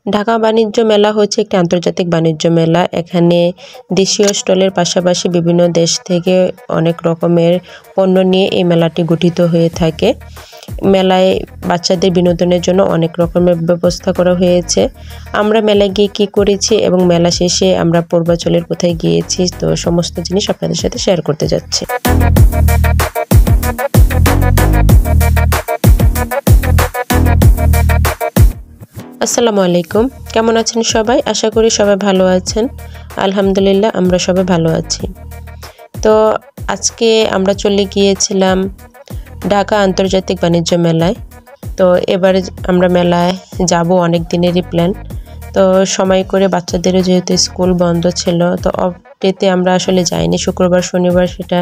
ঢাকা বাণিজ্য মেলা হচ্ছে একটি আন্তর্জাতিক বাণিজ্য মেলা। এখানে দেশীয় স্টলের পাশাপাশি বিভিন্ন দেশ থেকে অনেক রকমের পণ্য নিয়ে এই মেলাটি গঠিত হয়ে থাকে। মেলায় বাচ্চাদের বিনোদনের জন্য অনেক রকমের ব্যবস্থা করা হয়েছে। আমরা মেলায় গিয়ে কী করেছি এবং মেলা শেষে আমরা পূর্বাচলের কোথায় গিয়েছি, তো সমস্ত জিনিস আপনাদের সাথে শেয়ার করতে যাচ্ছি। আসসালামু আলাইকুম, কেমন আছেন সবাই? আশা করি সবাই ভালো আছেন। আলহামদুলিল্লাহ, আমরা সবাই ভালো আছি। তো আজকে আমরা চলে গিয়েছিলাম ঢাকা আন্তর্জাতিক বাণিজ্য মেলায়। তো এবারে আমরা মেলায় যাব, অনেক দিনেরই প্ল্যান। তো সময় করে বাচ্চাদেরও যেহেতু স্কুল বন্ধ ছিল, তো অফ ডেতে আমরা আসলে যাইনি, শুক্রবার শনিবার সেটা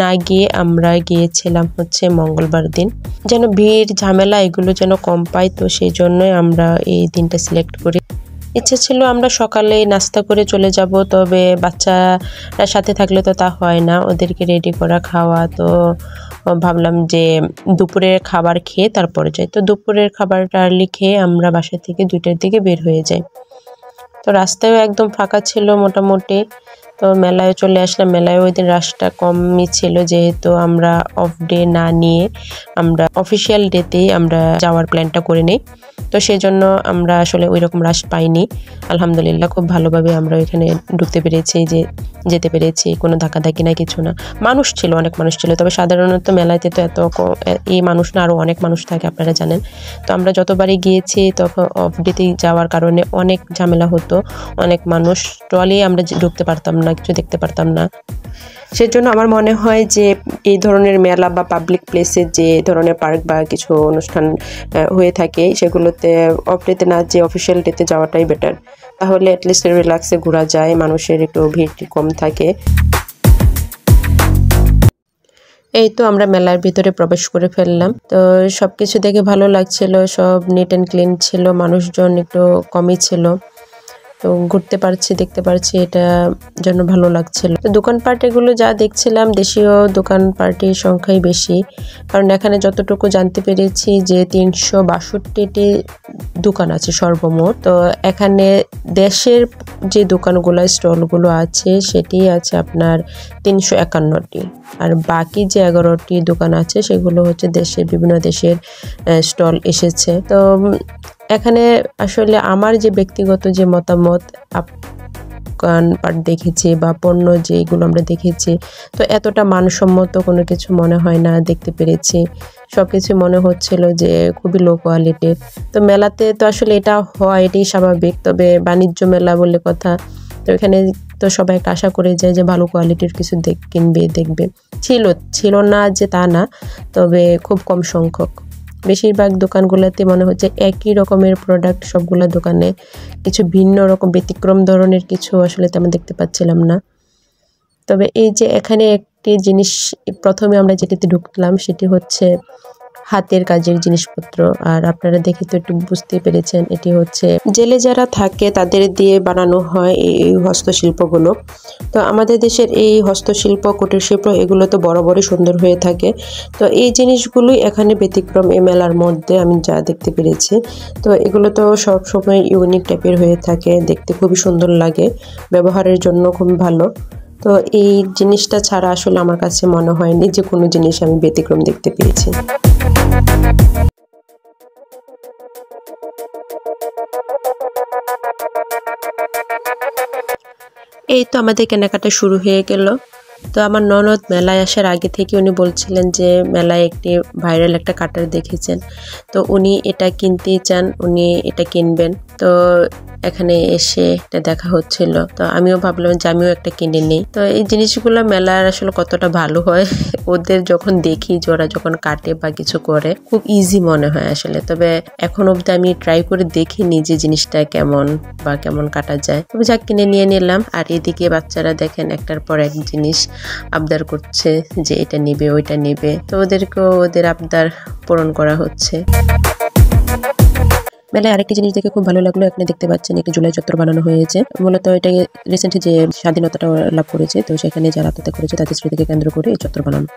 না গিয়ে আমরা গিয়েছিলাম হচ্ছে মঙ্গলবার দিন, যেন ভিড় ঝামেলা এগুলো যেন কম পাই। তো সেই জন্যই আমরা এই দিনটা সিলেক্ট করি। ইচ্ছে ছিল আমরা সকালে নাস্তা করে চলে যাব, তবে বাচ্চারা সাথে থাকলে তো তা হয় না, ওদেরকে রেডি করা খাওয়া। তো ভাবলাম যে দুপুরের খাবার খেয়ে তারপরে যাই। তো দুপুরের খাবারটা আর্লি খেয়ে আমরা বাসা থেকে 2টার দিকে বের হয়ে যাই। তো রাস্তায়ও একদম ফাঁকা ছিল মোটামুটি। তো মেলায় চলে আসলাম। মেলায় ওই দিন রাশটা কমই ছিল, যেহেতু আমরা অফ ডে না নিয়ে আমরা অফিসিয়াল ডেতেই আমরা যাওয়ার প্ল্যানটা করে নিই। তো সেই জন্য আমরা আসলে ওই রকম রাশ পাইনি। আলহামদুলিল্লাহ, খুব ভালোভাবে আমরা ওইখানে ঢুকতে পেরেছি, যেতে পেরেছি, কোনো ধাক্কাধাক্কি না, কিছু না। মানুষ ছিল, অনেক মানুষ ছিল, তবে সাধারণত মেলাতে তো এত এই মানুষ না, আরও অনেক মানুষ থাকে, আপনারা জানেন। তো আমরা যতবারই গিয়েছি তখন অফ ডেতেই যাওয়ার কারণে অনেক ঝামেলা হতো, অনেক মানুষ, ট্রলি আমরা ঢুকতে পারতাম না, কিছু দেখতে পারতাম না। সেজন্য আমার মনে হয় যে এই ধরনের মেলা বা পাবলিক প্লেসে যে ধরনের পার্ক বা কিছু অনুষ্ঠান হয়ে থাকে, সেগুলোতে অফ ডেতে না যে অফিসিয়াল ডেতে যাওয়াটাই বেটার। তাহলে অ্যাটলিস্ট রিল্যাক্সে ঘোরা যায়, মানুষের একটু ভিড় কম থাকে। এই তো আমরা মেলার ভিতরে প্রবেশ করে ফেললাম। তো সবকিছু দেখে ভালো লাগছিল, সব নিট অ্যান্ড ক্লিন ছিল, মানুষজন একটু কমই ছিল। তো ঘুরতে পারছি, দেখতে পারছি, এটা জন্য ভালো লাগছিল। তো দোকানপাট এগুলো যা দেখছিলাম, দেশীয় দোকানপাটের সংখ্যাই বেশি, কারণ এখানে যতটুকু জানতে পেরেছি যে 362টি দোকান আছে সর্বমোট। তো এখানে দেশের যে দোকানগুলো, স্টলগুলো আছে, সেটি আছে আপনার 351টি, আর বাকি যে 11টি দোকান আছে সেগুলো হচ্ছে বিভিন্ন দেশের স্টল এসেছে। তো এখানে আসলে আমার যে ব্যক্তিগত যে মতামত, দোকানপাট দেখেছি বা পণ্য যেগুলো আমরা দেখেছি, তো এতটা মানসম্মত কোনো কিছু মনে হয় না। দেখতে পেরেছি সব কিছু মনে হচ্ছিল যে খুবই লো কোয়ালিটির। তো মেলাতে তো আসলে এটা হয়, এটাই স্বাভাবিক, তবে বাণিজ্য মেলা বলে কথা। তো এখানে তো সবাই একটা আশা করে যায় যে ভালো কোয়ালিটির কিছু দেখবে। ছিল না যে তা না, তবে খুব কম সংখ্যক। বেশিরভাগ দোকানগুলোতে মনে হচ্ছে একই রকমের প্রোডাক্ট, সবগুলো দোকানে কিছু ভিন্ন রকম ব্যতিক্রম ধরনের কিছু আসলে তেমন দেখতে পাচ্ছিলাম না। তবে এই যে এখানে একটি জিনিস প্রথমে আমরা যেটিতে ঢুকলাম, সেটি হচ্ছে হাতের কাজের জিনিসপত্র। আর আপনারা দেখে তো একটু বুঝতেই পেরেছেন, এটি হচ্ছে জেলে যারা থাকে তাদের দিয়ে বানানো হয় এই হস্তশিল্পগুলো। তো আমাদের দেশের এই হস্তশিল্প, কুটির শিল্প, এগুলো তো বরাবরই সুন্দর হয়ে থাকে। তো এই জিনিসগুলোই এখানে ব্যতিক্রম এই মেলার মধ্যে আমি যা দেখতে পেরেছি। তো এগুলো তো সবসময় ইউনিক টাইপের হয়ে থাকে, দেখতে খুবই সুন্দর লাগে, ব্যবহারের জন্য খুবই ভালো। তো এই জিনিসটা ছাড়া আসলে আমার কাছে মনে হয়নি যে কোনো জিনিস আমি ব্যতিক্রম দেখতে পেয়েছি। এই তো আমাদের কেনাকাটা শুরু হয়ে গেল। তো আমার ননদ মেলায় আসার আগে থেকে উনি বলছিলেন যে মেলায় একটি ভাইরাল একটা কাটার দেখেছেন, তো উনি এটা কিনতে চান, উনি এটা কিনবেন। তো এখানে এসে এটা দেখা হচ্ছিল, তো আমিও ভাবলাম যে আমিও একটা কিনে নিই। তো এই জিনিসগুলো মেলার আসলে কতটা ভালো হয়, ওদের যখন দেখি যে ওরা যখন কাটে বা কিছু করে, খুব ইজি মনে হয় আসলে। তবে এখন অবধি আমি ট্রাই করে দেখিনি যে জিনিসটা কেমন বা কেমন কাটা যায়। তবে যা কিনে নিয়ে নিলাম। আর এদিকে বাচ্চারা দেখেন একটার পর এক জিনিস আবদার করছে যে এটা নেবে, ওইটা নেবে। তো ওদেরকেও ওদের আবদার পূরণ করা হচ্ছে। মেলায় আরেকটি জিনিস দেখে খুব ভালো লাগলো, এখানে দেখতে পাচ্ছেন একটি জুলাই চত্বর বানানো হয়েছে। মূলত এটা রিসেন্টলি যে স্বাধীনতাটা লাভ করেছে, তো সেখানে যারা আত্মহত্যা করেছে তাদের স্মৃতিকে কেন্দ্র করে এই চত্বর বানানো।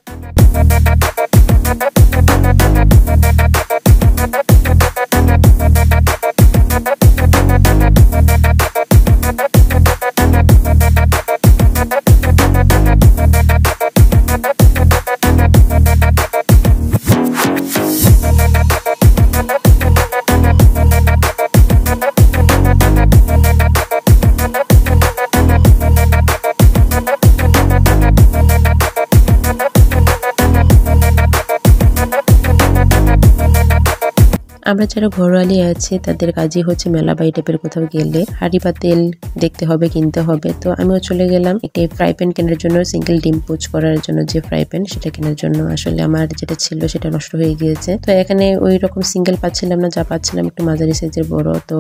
আমরা যারা ঘরোয়ালি আছি তাদের কাজই হচ্ছে মেলা বা এই টাইপের কোথাও গেলে হাঁড়ি বা তেল দেখতে হবে, কিনতে হবে। তো আমিও চলে গেলাম একটি ফ্রাই প্যান কেনার জন্য, সিঙ্গেল ডিম পোচ করার জন্য যে ফ্রাই প্যান সেটা কেনার জন্য। আসলে আমার যেটা ছিল সেটা নষ্ট হয়ে গিয়েছে, তো এখানে ওই রকম সিঙ্গেল পাচ্ছিলাম না, যা পাচ্ছিলাম একটু মাঝারি সাইজের বড়। তো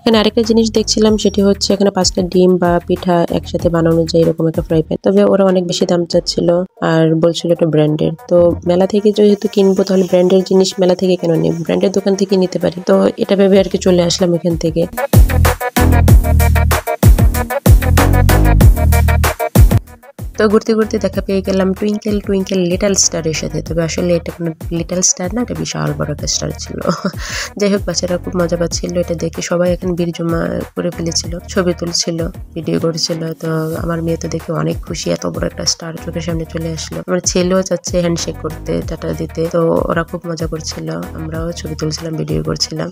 এখানে আরেকটা জিনিস দেখছিলাম, সেটি হচ্ছে এখানে 5টা ডিম বা পিঠা একসাথে বানানো যায় এরকম একটা ফ্রাই প্যান। তবে ওরা অনেক বেশি দাম চাচ্ছিল আর বলছিল এটা ব্র্যান্ডের। তো মেলা থেকে যেহেতু কিনবো তাহলে ব্র্যান্ডের জিনিস মেলা থেকে কেন নেই, ব্র্যান্ডের দোকান থেকে নিতে পারি। তো এটা ভেবে আর কি চলে আসলাম এখান থেকে। তো ঘুরতে ঘুরতে দেখা পেয়ে গেলাম টুইঙ্কেল টুইঙ্কেল লিটল স্টারের সাথে। তবে আসলে এটা কোনো লিটল স্টার না, এটা বিশাল বড় একটা স্টার ছিল। যাই হোক, বাচ্চারা খুব মজা পাচ্ছিল এটা দেখে। সবাই এখন ভিড় জমা করে ফেলেছিল, ছবি তুলছিল, ভিডিও করছিল। তো আমার মেয়ে তো দেখে অনেক খুশি, এত বড় একটা স্টার চোখের সামনে চলে আসলো। আমার ছেলেও চাচ্ছে হ্যান্ডশেক করতে, টাটা দিতে। তো ওরা খুব মজা করছিল, আমরাও ছবি তুলছিলাম, ভিডিও করছিলাম।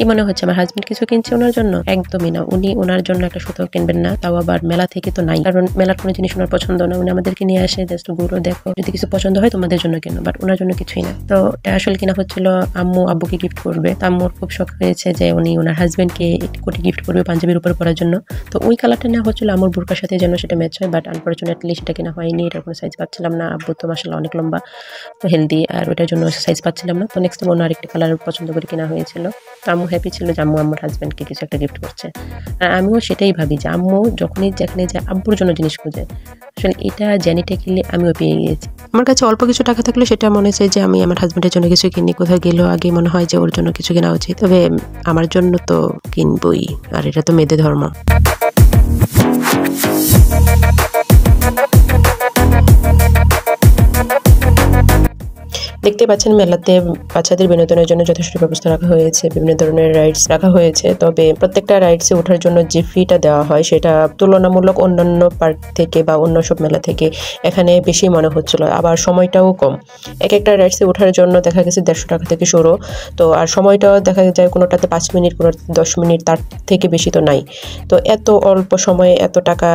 কি মনে হচ্ছে আমার হাজবেন্ড কিছু কিনছে ওনার জন্য? একদমই না, উনি ওনার জন্য একটা সুতো কিনবেন না, তাও আবার মেলা থেকে তো নাই। কারণ মেলার কোনো জিনিস ওনার পছন্দ না, উনি আমাদেরকে নিয়ে আসে জাস্ট ঘুরো, দেখো, যদি কিছু পছন্দ হয় তোমাদের জন্য কেন, বাট ওনার জন্য কিছুই না। তো এটা আসলে কিনা হচ্ছিল আম্মু আব্বুকে গিফট করবে। তো আম্মুর খুব শখ হয়েছে যে উনি ওনার হাজবেন্ডকে একটি কোটি গিফট করবে পাঞ্জাবির উপরে পরার জন্য। তো ওই কালারটা নেওয়া হচ্ছিল আম্মুর বোরকার সাথে যেন সেটা ম্যাচ হয়, বাট আনফরচুনেটলি সেটা কিনা হয়নি। এটার কোনো সাইজ পাচ্ছিলাম না। আব্বু তো মাশাআল্লাহ অনেক লম্বা, তো হেলদি, আর ওটার জন্য সাইজ পাচ্ছিলাম না। তো নেক্সট টাইম অন্য আরেকটা কালার পছন্দ করে কেনা হয়েছিল। তো আম্মু হ্যাপি ছিল যে আম্মু আমার হাজব্যান্ডকে কিছু একটা গিফট করছে। আর আমিও সেটাই ভাবি যে আম্মু যখনই যেখানে যায় আব্বুর জন্য জিনিস খুঁজে। আসলে এটা জেনেটিক্যালি আমিও পেয়ে গিয়েছি। আমার কাছে অল্প কিছু টাকা থাকলে সেটা মনে চাই যে আমি আমার হাজব্যান্ডের জন্য কিছু কিনি। কোথাও গেলেও আগে মনে হয় যে ওর জন্য কিছু কেনা উচিত, তবে আমার জন্য তো কিনবই, আর এটা তো মেয়েদের ধর্ম। দেখতে পাচ্ছেন মেলাতে বাচ্চাদের বিনোদনের জন্য যথেষ্ট ব্যবস্থা রাখা হয়েছে, বিভিন্ন ধরনের রাইডস রাখা হয়েছে। তবে প্রত্যেকটা রাইডসে ওঠার জন্য যে ফিটা দেওয়া হয় সেটা তুলনামূলক অন্যান্য পার্ক থেকে বা অন্য সব মেলা থেকে এখানে বেশি মনে হচ্ছিল, আবার সময়টাও কম। এক একটা রাইডসে ওঠার জন্য দেখা গেছে 150 টাকা থেকে শুরু। তো আর সময়টাও দেখা যায় কোনোটাতে 5 মিনিট, কোনোটাতে 10 মিনিট, তার থেকে বেশি তো নাই। তো এত অল্প সময়ে এত টাকা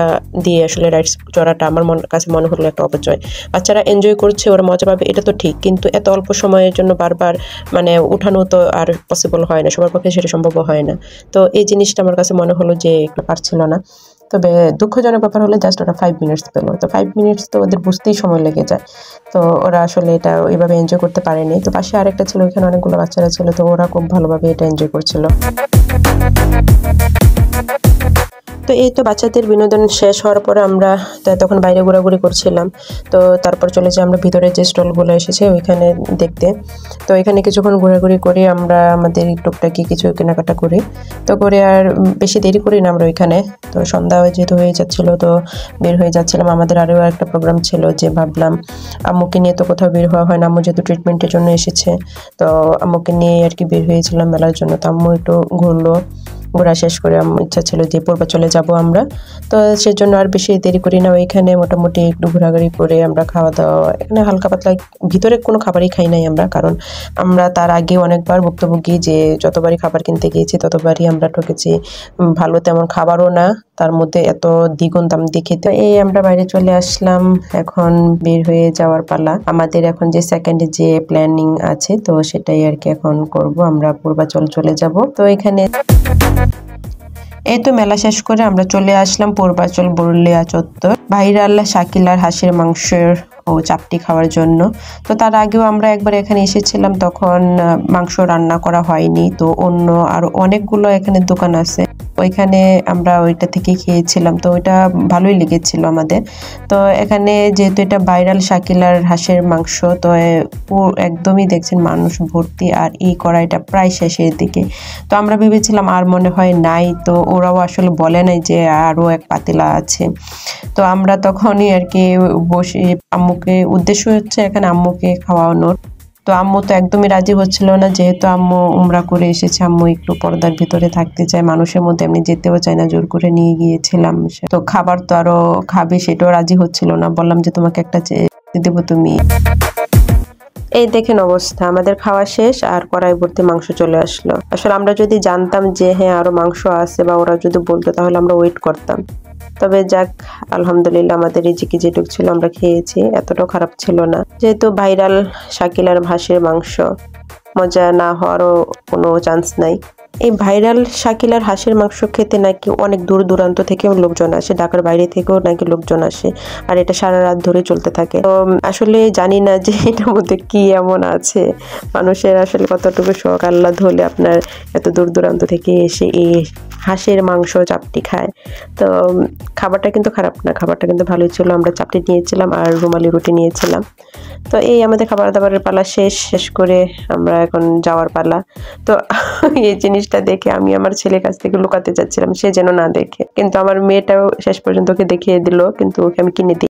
দিয়ে আসলে রাইডস চড়াটা আমার কাছে মনে হলো একটা অপচয়। বাচ্চারা এনজয় করছে, ওরা মজা পাবে, এটা তো ঠিক, কিন্তু এত অল্প সময়ের জন্য বারবার মানে উঠানো তো আর পসিবল হয় না, সবার পক্ষে সেটা সম্ভব হয় না। তো এই জিনিসটা আমার কাছে মনে হলো যে একটু পারছিল না। তবে দুঃখজনক ব্যাপার হলো জাস্ট ওরা 5 মিনিটস পেলো। তো 5 মিনিটস তো ওদের বুঝতেই সময় লেগে যায়। তো ওরা আসলে এটা ওইভাবে এনজয় করতে পারেনি। তো পাশে আরেকটা ছিল, ওইখানে অনেকগুলো বাচ্চারা ছিল, তো ওরা খুব ভালোভাবে এটা এনজয় করছিল। তো এই তো বাচ্চাদের বিনোদন শেষ হওয়ার পরে আমরা তখন বাইরে ঘোরাঘুরি করছিলাম। তো তারপর চলে যাই আমরা ভিতরে যে স্টলগুলো এসেছে ওইখানে দেখতে। তো এখানে কিছুক্ষণ ঘোরাঘুরি করে আমরা আমাদের টুকটাকি কিছু কেনাকাটা করি। তো করে আর বেশি দেরি করি না আমরা ওইখানে। তো সন্ধ্যা যেহেতু হয়ে যাচ্ছিলো, তো বের হয়ে যাচ্ছিলাম। আমাদের আরও একটা প্রোগ্রাম ছিল যে ভাবলাম আম্মুকে নিয়ে তো কোথাও বের হওয়া হয় না, আম্মু যেহেতু ট্রিটমেন্টের জন্য এসেছে, তো আম্মুকে নিয়ে আর কি বের হয়েছিলাম মেলার জন্য। তো আম্মু একটু ঘুরলো, ঘোরা শেষ করে আমার ইচ্ছা ছিল যে পূর্বা চলে যাব আমরা। তো সেজন্য আর বেশি দেরি করি না, ওইখানে মোটামুটি একটু ঘোরাঘুরি করে আমরা খাওয়া দাওয়া, এখানে হালকা পাতলা, ভিতরে কোনো খাবারই খাই নাই আমরা, কারণ আমরা তার আগে অনেকবার ভুক্তভোগী যে যতবারই খাবার কিনতে গিয়েছি ততবারই আমরা ঠকেছি। ভালো তেমন খাবারও না, তার মধ্যে এত দ্বিগুণ দাম দেখে। তো এই আমরা বাইরে চলে আসলাম, এখন বের হয়ে যাওয়ার পালা আমাদের। এখন যে সেকেন্ড যে প্ল্যানিং আছে তো সেটাই আর কি এখন করব, আমরা পূর্বাচল চলে যাব। তো এখানে এই তো মেলা শেষ করে আমরা চলে আসলাম পূর্বাচল বরুলিয়া চত্বর, ভাইরাল শাকিলার হাঁসের মাংসের ও চাপটি খাওয়ার জন্য। তো তার আগেও আমরা একবার এখানে এসেছিলাম, তখন মাংস রান্না করা হয়নি। তো অন্য আরো অনেকগুলো এখানে দোকান আছে, ওইখানে আমরা ওইটা থেকে খেয়েছিলাম, তো ওইটা ভালোই লেগেছিল আমাদের। তো এখানে যেহেতু এটা ভাইরাল শাকিলার হাঁসের মাংস, তো একদমই দেখছেন মানুষ ভর্তি, আর এই কড়াইটা প্রায় শেষের দিকে। তো আমরা ভেবেছিলাম আর মনে হয় নাই, তো ওরাও আসলে বলে নাই যে আরও এক পাতিলা আছে। তো আমরা তখনই আর কি বসে, আম্মুকে উদ্দেশ্য হচ্ছে এখানে আম্মুকে খাওয়ানোর। তো আম্মু তো একদমই রাজি হচ্ছিল না, যেহেতু আম্মু উমরা করে এসেছে, আম্মু একটু পর্দার ভিতরে থাকতে চায়, মানুষের মধ্যে এমনি যেতেও চায় না, জোর করে নিয়ে গিয়েছিলাম। তো খাবার তো আরো খাবে, সেটাও রাজি হচ্ছিল না। বললাম যে তোমাকে একটা দেবো তুমি। এই দেখেন অবস্থা, আমাদের খাওয়া শেষ আর কড়াই ভর্তি মাংস চলে আসলো। আসলে আমরা যদি জানতাম যে হ্যাঁ আরো মাংস আছে, বা ওরা যদি বলতো, তাহলে আমরা ওয়েট করতাম। তবে যাক, আলহামদুলিল্লাহ আমাদের রিজিকে যেটুক ছিল আমরা খেয়েছি, এতটাও খারাপ ছিল না। যেহেতু ভাইরাল শাকিল আর হাঁসের মাংস, মজা না হওয়ারও কোনো চান্স নাই। এই ভাইরাল শাকিল আর হাঁসের মাংস খেতে নাকি অনেক দূর দূরান্ত থেকেও লোকজন আসে, ঢাকার বাইরে থেকেও নাকি লোকজন আসে, আর এটা সারা রাত ধরে চলতে থাকে। তো আসলে জানি না যে এটার মধ্যে কি এমন আছে, মানুষের আসলে কতটুকু শখ, আল্লাহ ধরলে আপনার এত দূর দূরান্ত থেকে এসে এই হাঁসের মাংস চাপটি খায়। তো খাবারটা কিন্তু খারাপ না, খাবারটা কিন্তু ভালোই ছিল। আমরা চাপটি নিয়েছিলাম আর রুমালি রুটি নিয়েছিলাম। তো এই আমাদের খাবার দাবারের পালা শেষ করে আমরা এখন যাওয়ার পালা। তো এই জিনিসটা দেখে আমি আমার ছেলের কাছ থেকে লুকাতে চাচ্ছিলাম, সে যেন না দেখে, কিন্তু আমার মেয়েটাও শেষ পর্যন্ত ওকে দেখিয়ে দিল, কিন্তু ওকে আমি কিনে দিই।